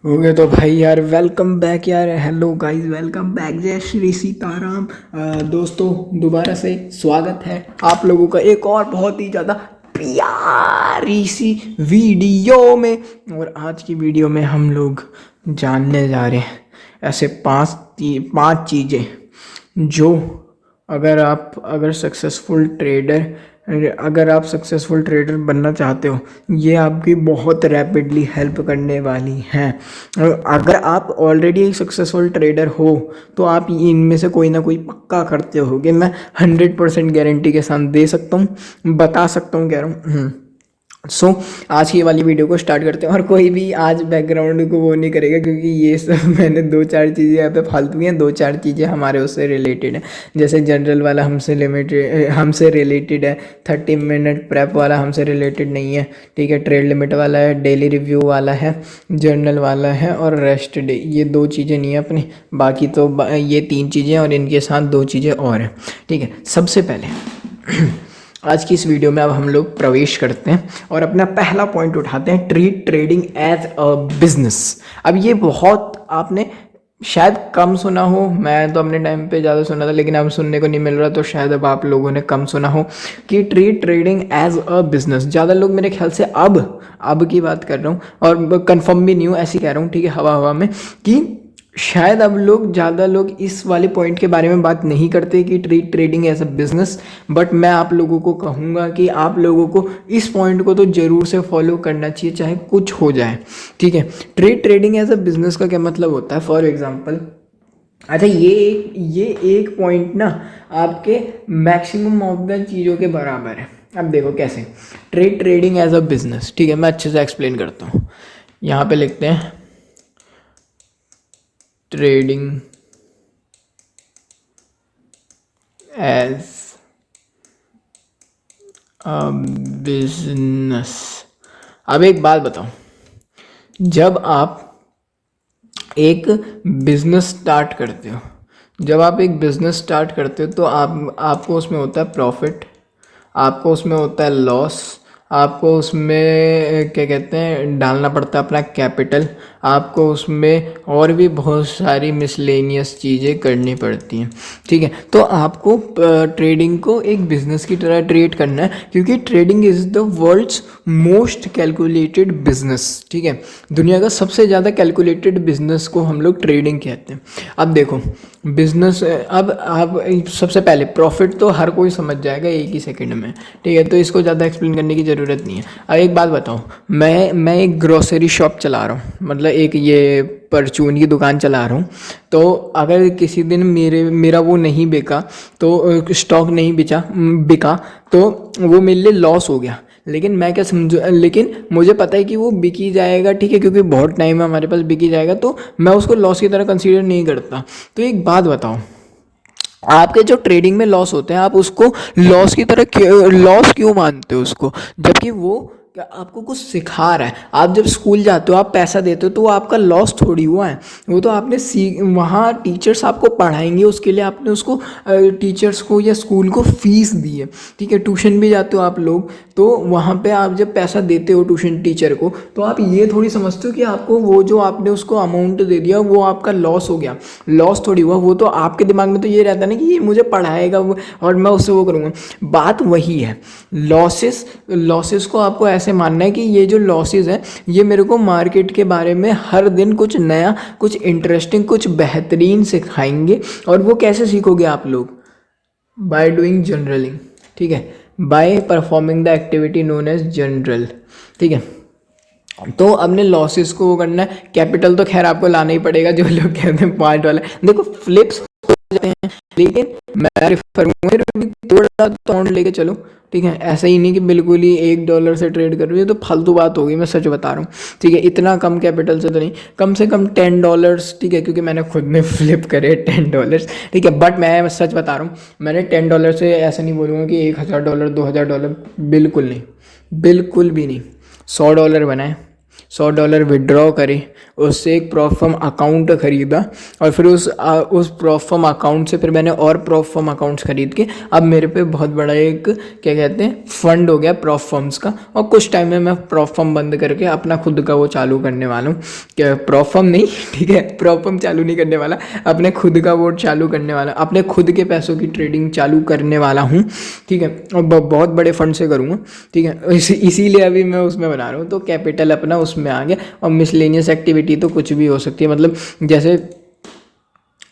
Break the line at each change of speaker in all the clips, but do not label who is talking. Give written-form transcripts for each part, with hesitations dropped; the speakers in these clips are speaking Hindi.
हो गए तो भाई यार, वेलकम बैक यार। Hello guys, welcome back. जय श्री सीताराम। दोस्तों, दोबारा से स्वागत है आप लोगों का एक और बहुत ही ज़्यादा प्यारी सी वीडियो में। और आज की वीडियो में हम लोग जानने जा रहे हैं ऐसे पांच चीज़ें जो अगर आप सक्सेसफुल ट्रेडर बनना चाहते हो, ये आपकी बहुत रैपिडली हेल्प करने वाली हैं। अगर आप ऑलरेडी एक सक्सेसफुल ट्रेडर हो तो आप इनमें से कोई ना कोई पक्का करते होगे। मैं 100% गारंटी के साथ दे सकता हूँ, बता सकता हूँ, कह रहा हूँ। सो आज की वाली वीडियो को स्टार्ट करते हैं। और कोई भी आज बैकग्राउंड को वो नहीं करेगा, क्योंकि ये सब मैंने दो चार चीज़ें यहाँ पे फालतू हैं। दो चार चीज़ें हमारे उससे रिलेटेड हैं। जैसे जनरल वाला हमसे रिलेटेड है, 30 मिनट प्रेप वाला हमसे रिलेटेड नहीं है, ठीक है। ट्रेड लिमिट वाला है, डेली रिव्यू वाला है, जर्नल वाला है और रेस्ट डे। ये दो चीज़ें नहीं है अपनी, बाकी तो ये तीन चीज़ें और इनके साथ दो चीज़ें और हैं, ठीक है। सबसे पहले आज की इस वीडियो में अब हम लोग प्रवेश करते हैं और अपना पहला पॉइंट उठाते हैं, treat trading as a business. अब ये बहुत आपने शायद कम सुना हो, मैं तो अपने टाइम पे ज़्यादा सुना था, लेकिन अब सुनने को नहीं मिल रहा, तो शायद अब आप लोगों ने कम सुना हो कि treat trading as a business. ज़्यादा लोग मेरे ख्याल से अब की बात कर रहा हूँ, और कंफर्म भी नहीं हूँ, ऐसे कह रहा हूँ, ठीक है, हवा हवा में, कि शायद अब ज़्यादा लोग इस वाले पॉइंट के बारे में बात नहीं करते कि treat trading as a business. But मैं आप लोगों को कहूँगा कि आप लोगों को इस पॉइंट को तो ज़रूर से फॉलो करना चाहिए, चाहे कुछ हो जाए, ठीक है। Trade trading as a business का क्या मतलब होता है? फॉर एग्जांपल, अच्छा, ये एक पॉइंट ना आपके मैक्सिमम ऑफ द चीज़ों के बराबर है। अब देखो कैसे trade trading as a business, ठीक है, मैं अच्छे से एक्सप्लेन करता हूँ। यहाँ पे लिखते हैं ट्रेडिंग एज अ बिजनेस। अब एक बात बताओ, जब आप एक बिजनेस स्टार्ट करते हो, तो आपको उसमें होता है प्रॉफिट, आपको उसमें होता है लॉस, आपको उसमें क्या कहते हैं डालना पड़ता है अपना कैपिटल, आपको उसमें और भी बहुत सारी मिसलेनियस चीज़ें करनी पड़ती हैं, ठीक है। तो आपको ट्रेडिंग को एक बिजनेस की तरह ट्रीट करना है, क्योंकि trading is the world's most calculated business, ठीक है। दुनिया का सबसे ज़्यादा कैलकुलेटेड बिजनेस को हम लोग ट्रेडिंग कहते हैं। अब देखो बिजनेस, अब आप सबसे पहले प्रॉफिट तो हर कोई समझ जाएगा एक ही सेकंड में, ठीक है, तो इसको ज़्यादा एक्सप्लेन करने की ज़रूरत नहीं है। अब एक बात बताओ, मैं एक ग्रोसरी शॉप चला रहा हूँ, मतलब एक ये परचून की दुकान चला रहा हूँ। तो अगर किसी दिन मेरा वो नहीं बिका, तो स्टॉक नहीं बिका, तो वो मेरे लिए लॉस हो गया। लेकिन मैं क्या समझू, लेकिन मुझे पता है कि वो बिकी जाएगा, ठीक है, क्योंकि बहुत टाइम है हमारे पास, बिकी जाएगा, तो मैं उसको लॉस की तरह कंसीडर नहीं करता। तो एक बात बताओ, आपके जो ट्रेडिंग में लॉस होते हैं, आप उसको लॉस क्यों मानते हो उसको, जबकि वो क्या आपको कुछ सिखा रहा है। आप जब स्कूल जाते हो, आप पैसा देते हो, तो वो आपका लॉस थोड़ी हुआ है, वो तो आपने वहाँ टीचर्स आपको पढ़ाएंगे, उसके लिए आपने उसको टीचर्स को या स्कूल को फीस दी है, ठीक है। ट्यूशन भी जाते हो आप लोग, तो वहाँ पे आप जब पैसा देते हो ट्यूशन टीचर को, तो आप ये थोड़ी समझते हो कि आपको वो जो आपने उसको अमाउंट दे दिया वो आपका लॉस हो गया। लॉस थोड़ी हुआ, वो तो आपके दिमाग में तो ये रहता है ना कि ये मुझे पढ़ाएगा और मैं उससे वो करूँगा। बात वही है, लॉसेस को आपको ऐसे मानना है कि ये जो लॉसेस हैं, ये मेरे को मार्केट के बारे में हर दिन कुछ नया, कुछ इंटरेस्टिंग, कुछ बेहतरीन सिखाएंगे। और वो कैसे सीखोगे आप लोग? बाय डूइंग जनरलिंग, ठीक है, by performing the activity known as journal, ठीक है। तो अपने लॉसेस को वो करना है। कैपिटल तो खैर आपको लाना ही पड़ेगा, जो लोग कहते हैं पॉइंट वाला, देखो फ्लिप्स हो जाते हैं, लेकिन मैं रिफर थोड़ा तो लेके चलो, ठीक है। ऐसा ही नहीं कि बिल्कुल ही $1 से ट्रेड कर रही है, तो फालतू बात होगी, मैं सच बता रहा हूँ, ठीक है। इतना कम कैपिटल से तो नहीं, कम से कम $10, ठीक है, क्योंकि मैंने खुद में फ्लिप करे $10, ठीक है। बट मैं सच बता रहा हूँ, मैंने $10 से ऐसा नहीं बोलूँगा कि $1000 $2000, बिल्कुल नहीं, बिल्कुल भी नहीं। $100 बनाए, $100 विड्रॉ करे, उससे एक प्रॉफर्म अकाउंट खरीदा और फिर उस प्रॉफर्म अकाउंट से फिर मैंने और प्रॉफर्म अकाउंट्स खरीद के अब मेरे पे बहुत बड़ा एक क्या कहते हैं फंड हो गया प्रॉफर्म्स का। और कुछ टाइम में मैं प्रॉफर्म बंद करके अपना खुद का वो चालू करने वाला हूँ, क्या प्रॉफर्म नहीं, ठीक है, प्रॉफर्म चालू नहीं करने वाला, अपने खुद का वो चालू करने वाला, अपने खुद के पैसों की ट्रेडिंग चालू करने वाला हूँ, ठीक है, और बहुत बड़े फंड से करूँगा, ठीक है। इसीलिए अभी मैं उसमें बना रहा हूँ, तो कैपिटल अपना उसमें आ गया। और मिसलेनियस एक्टिविटी तो कुछ भी हो सकती है, मतलब जैसे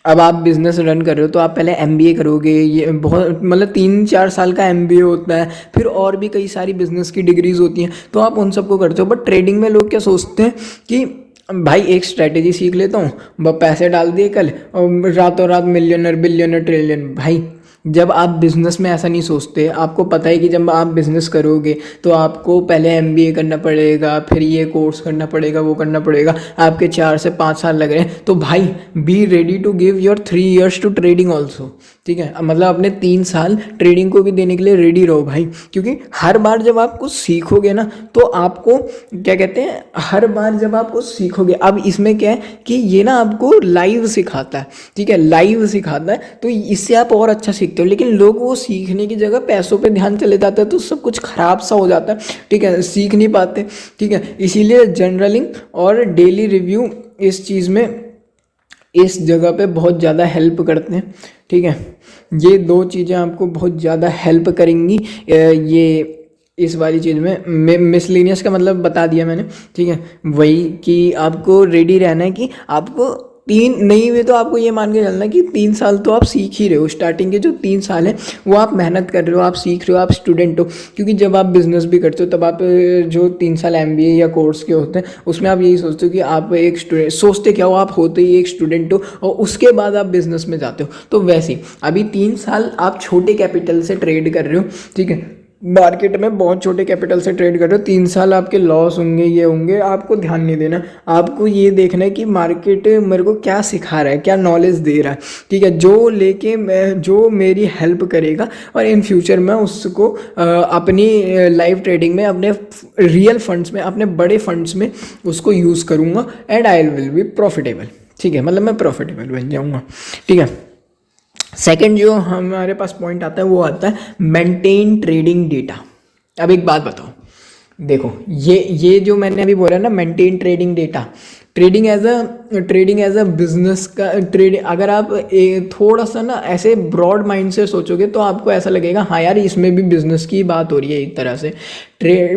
अब आप बिजनेस रन कर रहे हो तो आप पहले एमबीए करोगे, ये बहुत मतलब 3-4 साल का एमबीए होता है, फिर और भी कई सारी बिजनेस की डिग्रीज होती हैं, तो आप उन सबको करते हो। बट ट्रेडिंग में लोग क्या सोचते हैं कि भाई एक स्ट्रैटेजी सीख लेता हूँ, पैसे डाल दिए कल और रातों रात मिलियनर बिलियनर ट्रिलियन। भाई जब आप बिज़नेस में ऐसा नहीं सोचते, आपको पता है कि जब आप बिज़नेस करोगे तो आपको पहले एमबीए करना पड़ेगा, फिर ये कोर्स करना पड़ेगा, वो करना पड़ेगा, आपके 4 से 5 साल लग रहे हैं, तो भाई be ready to give your 3 years to trading also, ठीक है, मतलब अपने 3 साल ट्रेडिंग को भी देने के लिए रेडी रहो भाई। क्योंकि हर बार जब आप कुछ सीखोगे ना तो आपको क्या कहते हैं, हर बार जब आप कुछ सीखोगे, अब इसमें क्या है कि ये ना आपको लाइव सिखाता है, ठीक है, लाइव सिखाता है, तो इससे आप और अच्छा सीखते हो। लेकिन लोग वो सीखने की जगह पैसों पे ध्यान चले जाता है, तो सब कुछ खराब सा हो जाता है, ठीक है, सीख नहीं पाते, ठीक है। इसीलिए जर्नलिंग और डेली रिव्यू इस चीज़ में इस जगह पे बहुत ज़्यादा हेल्प करते हैं, ठीक है। ये 2 चीज़ें आपको बहुत ज़्यादा हेल्प करेंगी। ये इस वाली चीज़ में मिसलेनियस का मतलब बता दिया मैंने, ठीक है, वही कि आपको रेडी रहना है कि आपको 3 नहीं हुए तो आपको ये मान के चलना कि 3 साल तो आप सीख ही रहे हो। स्टार्टिंग के जो 3 साल हैं वो आप मेहनत कर रहे हो, आप सीख रहे हो, आप स्टूडेंट हो। क्योंकि जब आप बिजनेस भी करते हो तब आप जो 3 साल एमबीए या कोर्स के होते हैं उसमें आप यही सोचते हो कि आप एक स्टूडेंट, सोचते क्या हो, आप होते ही एक स्टूडेंट हो और उसके बाद आप बिजनेस में जाते हो। तो वैसे ही अभी 3 साल आप छोटे कैपिटल से ट्रेड कर रहे हो, ठीक है, मार्केट में बहुत छोटे कैपिटल से ट्रेड कर रहे हो, 3 साल आपके लॉस होंगे, ये होंगे, आपको ध्यान नहीं देना। आपको ये देखना है कि मार्केट मेरे को क्या सिखा रहा है, क्या नॉलेज दे रहा है, ठीक है, जो लेके मैं, जो मेरी हेल्प करेगा और इन फ्यूचर मैं उसको अपनी लाइव ट्रेडिंग में, अपने रियल फंड्स में, अपने बड़े फंड्स में उसको यूज़ करूँगा and I will be profitable, ठीक है, मतलब मैं प्रॉफिटेबल बन जाऊँगा, ठीक है। सेकंड जो हमारे पास पॉइंट आता है वो आता है मेंटेन ट्रेडिंग डेटा। अब एक बात बताओ, देखो ये जो मैंने अभी बोला ना, maintain trading data, trading as a business का ट्रेड, अगर आप थोड़ा सा ना ऐसे ब्रॉड माइंड से सोचोगे तो आपको ऐसा लगेगा हाँ यार इसमें भी बिजनेस की बात हो रही है एक तरह से।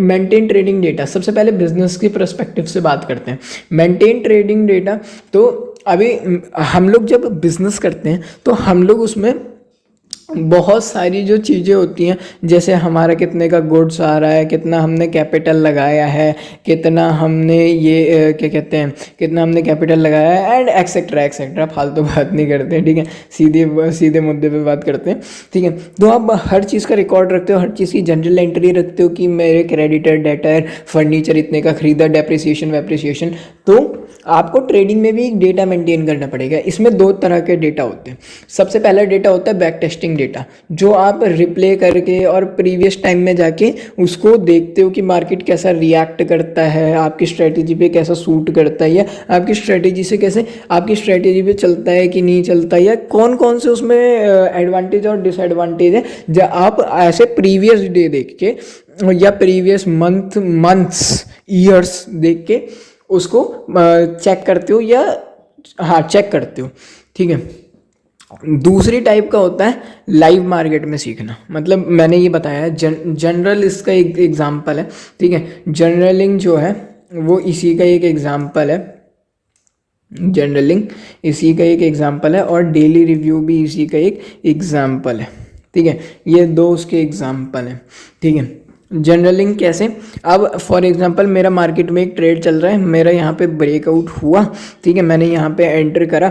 मेंटेन ट्रेडिंग डेटा, सबसे पहले बिजनेस के पर्सपेक्टिव से बात करते हैं। मेंटेन ट्रेडिंग डेटा, तो अभी हम लोग जब बिजनेस करते हैं तो हम लोग उसमें बहुत सारी जो चीज़ें होती हैं, जैसे हमारा कितने का गुड्स आ रहा है, कितना हमने कैपिटल लगाया है, कितना हमने ये क्या कहते हैं, कितना हमने कैपिटल लगाया है एंड एक्सेट्रा एक्सेट्रा, फालतू बात नहीं करते हैं, ठीक है, सीधे सीधे मुद्दे पे बात करते हैं, ठीक है। तो आप हर चीज़ का रिकॉर्ड रखते हो, हर चीज़ की जनरल एंट्री रखते हो कि मेरे क्रेडिटर, डेटर, फर्नीचर इतने का खरीदा, डेप्रिसिएशन वेप्रिसिएशन। तो आपको ट्रेडिंग में भी एक डेटा मेंटेन करना पड़ेगा। इसमें 2 तरह के डेटा होते हैं। सबसे पहला डेटा होता है बैक टेस्टिंग डेटा, जो आप रिप्ले करके और प्रीवियस टाइम में जाके उसको देखते हो कि मार्केट कैसा रिएक्ट करता है, आपकी स्ट्रेटेजी पे कैसा सूट करता है, या आपकी स्ट्रेटेजी से कैसे, आपकी स्ट्रेटेजी पे चलता है कि नहीं चलता है, या कौन कौन से उसमें एडवांटेज और डिसएडवांटेज है। जब आप ऐसे प्रीवियस डे देख के या प्रीवियस मंथ्स ईयर्स देख के उसको चेक करते हो, या हाँ चेक करते हो, ठीक है। दूसरी टाइप का होता है लाइव मार्केट में सीखना, मतलब मैंने ये बताया है जनरल इसका एक एग्जांपल है, ठीक है। जर्नलिंग जो है वो इसी का एक एग्जांपल है, जर्नलिंग इसी का एक एग्जांपल है और डेली रिव्यू भी इसी का एक एग्जांपल है, ठीक है। ये 2 उसके एग्जांपल हैं, ठीक है। जर्नलिंग कैसे, अब फॉर एग्जांपल मेरा मार्केट में एक ट्रेड चल रहा है, मेरा यहाँ पे ब्रेकआउट हुआ, ठीक है, मैंने यहाँ पे एंटर करा,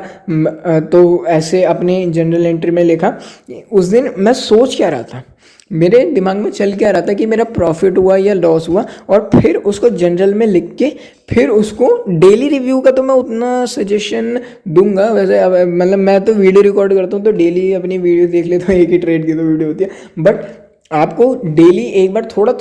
तो ऐसे अपनी जनरल एंट्री में लिखा। उस दिन मैं सोच क्या रहा था, मेरे दिमाग में चल क्या रहा था कि मेरा प्रॉफिट हुआ या लॉस हुआ, और फिर उसको जनरल में लिख के फिर उसको डेली रिव्यू का तो मैं उतना सजेशन दूंगा वैसे, मतलब मैं तो वीडियो रिकॉर्ड करता हूँ तो डेली अपनी वीडियो देख लेता हूँ, एक ही ट्रेड की तो वीडियो होती है, बट आपको डेली एक बार थोड़ा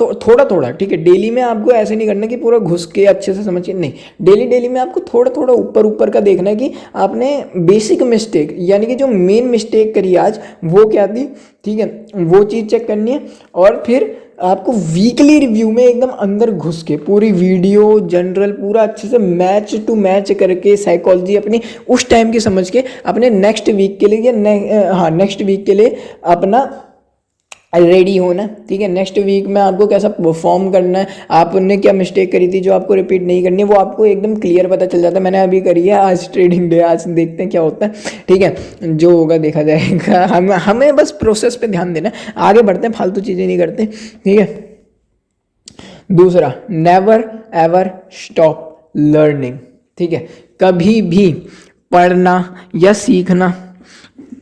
थोड़ा, ठीक है, डेली में आपको ऐसे नहीं करना कि पूरा घुस के अच्छे से समझ के, नहीं, डेली डेली में आपको थोड़ा थोड़ा ऊपर ऊपर का देखना है कि आपने बेसिक मिस्टेक यानी कि जो मेन मिस्टेक करी आज वो क्या थी, ठीक है, वो चीज़ चेक करनी है। और फिर आपको वीकली रिव्यू में एकदम अंदर घुस के पूरी वीडियो जनरल पूरा अच्छे से मैच टू मैच करके साइकोलॉजी अपनी उस टाइम की समझ के अपने नेक्स्ट वीक के लिए हाँ नेक्स्ट वीक के लिए अपना रेडी होना, ठीक है। नेक्स्ट वीक में आपको कैसा परफॉर्म करना है, आपने क्या मिस्टेक करी थी जो आपको रिपीट नहीं करनी है, वो आपको एकदम क्लियर पता चल जाता है। मैंने अभी करी है, आज ट्रेडिंग डे, आज देखते हैं क्या होता है, ठीक है, जो होगा देखा जाएगा। हमें बस प्रोसेस पे ध्यान देना है, आगे बढ़ते हैं, फालतू चीज़ें नहीं करते, ठीक है। दूसरा, नेवर एवर स्टॉप लर्निंग, ठीक है। कभी भी पढ़ना या सीखना,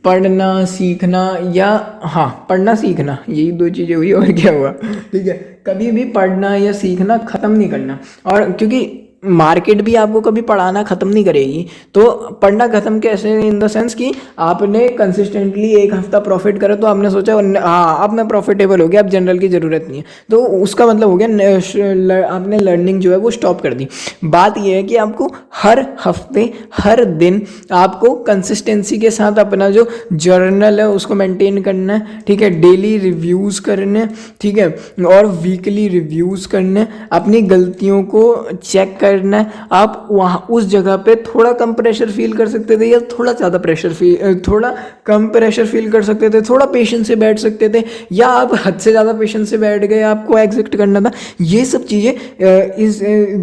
पढ़ना सीखना या हाँ पढ़ना सीखना, यही दो चीज़ें हुई और क्या हुआ, ठीक है। कभी भी पढ़ना या सीखना ख़त्म नहीं करना, और क्योंकि मार्केट भी आपको कभी पढ़ाना ख़त्म नहीं करेगी, तो पढ़ना ख़त्म कैसे, इन द सेंस कि आपने कंसिस्टेंटली एक हफ्ता प्रॉफिट करा तो आपने सोचा हाँ अब मैं प्रॉफिटेबल हो गया, अब जनरल की ज़रूरत नहीं है, तो उसका मतलब हो गया आपने लर्निंग जो है वो स्टॉप कर दी। बात यह है कि आपको हर हफ्ते हर दिन आपको कंसिस्टेंसी के साथ अपना जो जर्नल है उसको मेंटेन करना है, ठीक है, डेली रिव्यूज़ करने, ठीक है, और वीकली रिव्यूज़ करने, अपनी गलतियों को चेक करना है। आप वहाँ उस जगह पे थोड़ा कम प्रेशर फील कर सकते थे या थोड़ा ज़्यादा प्रेशर फील, थोड़ा कम प्रेशर फील कर सकते थे, थोड़ा पेशेंस से बैठ सकते थे, या आप हद से ज़्यादा पेशेंस से बैठ गए, आपको एग्जिट करना था। ये सब चीज़ें इस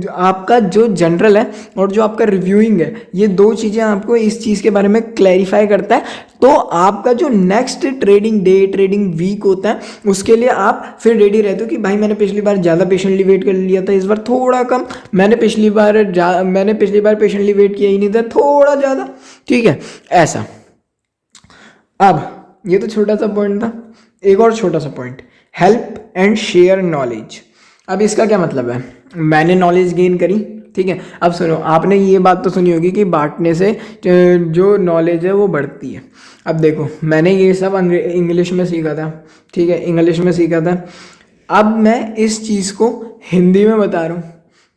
आपका जो जनरल है और जो आपका रिव्यूइंग है, ये दो चीज़ें आपको इस चीज़ के बारे में क्लैरिफाई करता है। तो आपका जो next trading day trading week होता है उसके लिए आप फिर रेडी रहते हो कि भाई मैंने पिछली बार ज़्यादा पेशेंटली वेट कर लिया था, इस बार थोड़ा कम, मैंने पिछली बार पेशेंटली वेट किया ही नहीं था, थोड़ा ज़्यादा, ठीक है, ऐसा। अब ये तो छोटा सा पॉइंट था, एक और छोटा सा point, help and share knowledge. अब इसका क्या मतलब है, मैंने नॉलेज गेन करी, ठीक है, अब सुनो, आपने ये बात तो सुनी होगी कि बांटने से जो नॉलेज है वो बढ़ती है। अब देखो, मैंने ये सब इंग्लिश में सीखा था, ठीक है, इंग्लिश में सीखा था, अब मैं इस चीज़ को हिंदी में बता रहा हूँ,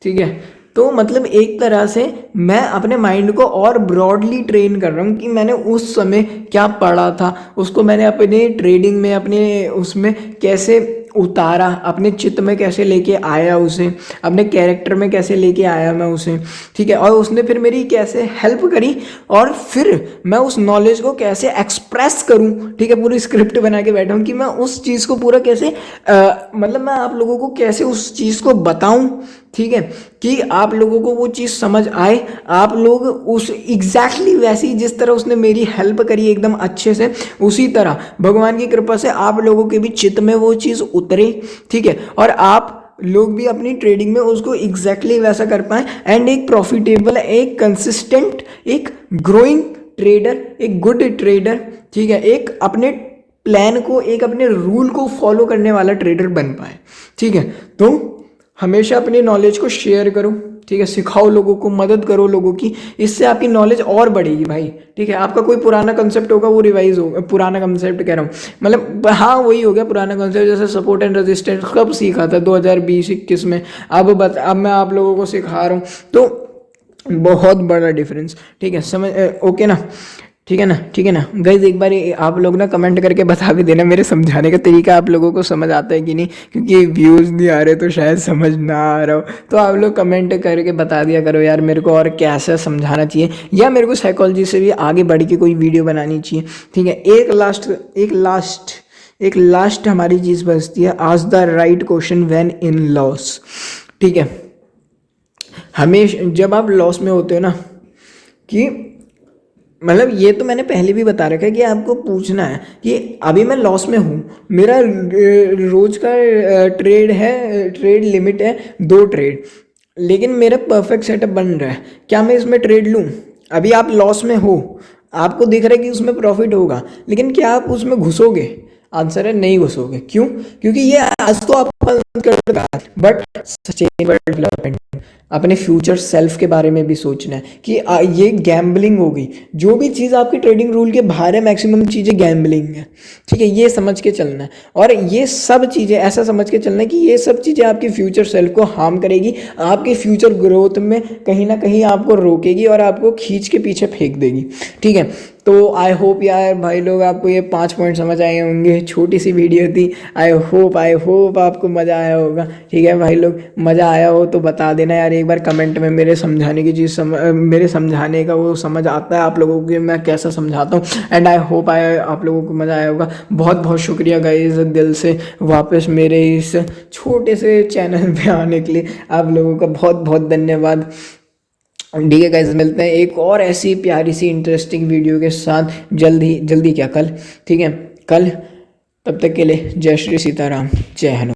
ठीक है, तो मतलब एक तरह से मैं अपने माइंड को और ब्रॉडली ट्रेन कर रहा हूँ कि मैंने उस समय क्या पढ़ा था, उसको मैंने अपने ट्रेडिंग में अपने उसमें कैसे उतारा, अपने चित्त में कैसे लेके आया उसे, अपने कैरेक्टर में कैसे लेके आया मैं उसे, ठीक है, और उसने फिर मेरी कैसे हेल्प करी, और फिर मैं उस नॉलेज को कैसे एक्सप्रेस करूं, ठीक है, पूरी स्क्रिप्ट बना के बैठा हूं कि मैं उस चीज़ को पूरा कैसे मतलब मैं आप लोगों को कैसे उस चीज़ को बताऊं, ठीक है, कि आप लोगों को वो चीज़ समझ आए, आप लोग उस एग्जैक्टली वैसी जिस तरह उसने मेरी हेल्प करी एकदम अच्छे से, उसी तरह भगवान की कृपा से आप लोगों के भी चित्त में वो चीज़ उतरे, ठीक है, और आप लोग भी अपनी ट्रेडिंग में उसको एग्जैक्टली वैसा कर पाएँ, एंड एक प्रॉफिटेबल, एक कंसिस्टेंट, एक ग्रोइंग ट्रेडर, एक गुड ट्रेडर, ठीक है, एक अपने प्लान को, एक अपने रूल को फॉलो करने वाला ट्रेडर बन पाए, ठीक है। तो हमेशा अपनी नॉलेज को शेयर करो, ठीक है, सिखाओ लोगों को, मदद करो लोगों की, इससे आपकी नॉलेज और बढ़ेगी भाई, ठीक है। आपका कोई पुराना कंसेप्ट होगा वो रिवाइज होगा, पुराना कंसेप्ट कह रहा हूँ, मतलब हाँ वही हो गया पुराना कंसेप्ट, जैसे सपोर्ट एंड रेजिस्टेंस कब सीखा था, 2020-21 में, अब मैं आप लोगों को सिखा रहा हूँ, तो बहुत बड़ा डिफरेंस, ठीक है, समझ ओके ना, ठीक है ना, ठीक है ना गाइज, एक बार आप लोग ना कमेंट करके बता भी देना मेरे समझाने का तरीका आप लोगों को समझ आता है कि नहीं, क्योंकि व्यूज़ नहीं आ रहे तो शायद समझ ना आ रहा हो, तो आप लोग कमेंट करके बता दिया करो यार मेरे को और कैसे समझाना चाहिए, या मेरे को साइकोलॉजी से भी आगे बढ़ के कोई वीडियो बनानी चाहिए, ठीक है। एक लास्ट हमारी चीज़ बचती है, ask the right question when in loss, ठीक है। हमेशा जब आप लॉस में होते हो ना, कि मतलब ये तो मैंने पहले भी बता रखा है कि आपको पूछना है कि अभी मैं लॉस में हूँ, मेरा रोज का ट्रेड लिमिट है 2 ट्रेड, लेकिन मेरा परफेक्ट सेटअप बन रहा है, क्या मैं इसमें ट्रेड लूँ? अभी आप लॉस में हो, आपको दिख रहा है कि उसमें प्रॉफिट होगा, लेकिन क्या आप उसमें घुसोगे? आंसर है नहीं घुसोगे। क्यों? क्योंकि ये आज तो आपका बट सस्टेनेबल डेवलपमेंट, अपने फ्यूचर सेल्फ के बारे में भी सोचना है कि ये गैम्बलिंग होगी, जो भी चीज़ आपकी ट्रेडिंग रूल के बाहर है मैक्सिमम चीज़ें गैम्बलिंग है। ठीक है, ये समझ के चलना है, और ये सब चीज़ें ऐसा समझ के चलना है कि ये सब चीज़ें आपकी फ्यूचर सेल्फ को हार्म करेगी, आपके फ्यूचर ग्रोथ में कहीं ना कहीं आपको रोकेगी और आपको खींच के पीछे फेंक देगी। ठीक है, तो आई होप यार भाई लोग आपको ये 5 पॉइंट समझ आए होंगे। छोटी सी वीडियो थी, आई होप आपको मज़ा आया होगा। ठीक है भाई लोग, मज़ा आया हो तो बता देना यार एक बार कमेंट में। मेरे समझाने की चीज़ मेरे समझाने का वो समझ आता है आप लोगों को, मैं कैसा समझाता हूँ। एंड आई होप आप लोगों को मज़ा आया होगा। बहुत बहुत शुक्रिया गाइस दिल से वापस मेरे इस छोटे से चैनल पे आने के लिए आप लोगों का बहुत बहुत धन्यवाद। ठीक है गाइस, मिलते हैं एक और ऐसी प्यारी सी इंटरेस्टिंग वीडियो के साथ जल्दी क्या कल। ठीक है, कल। तब तक के लिए जय श्री सीताराम, जय हनुमान।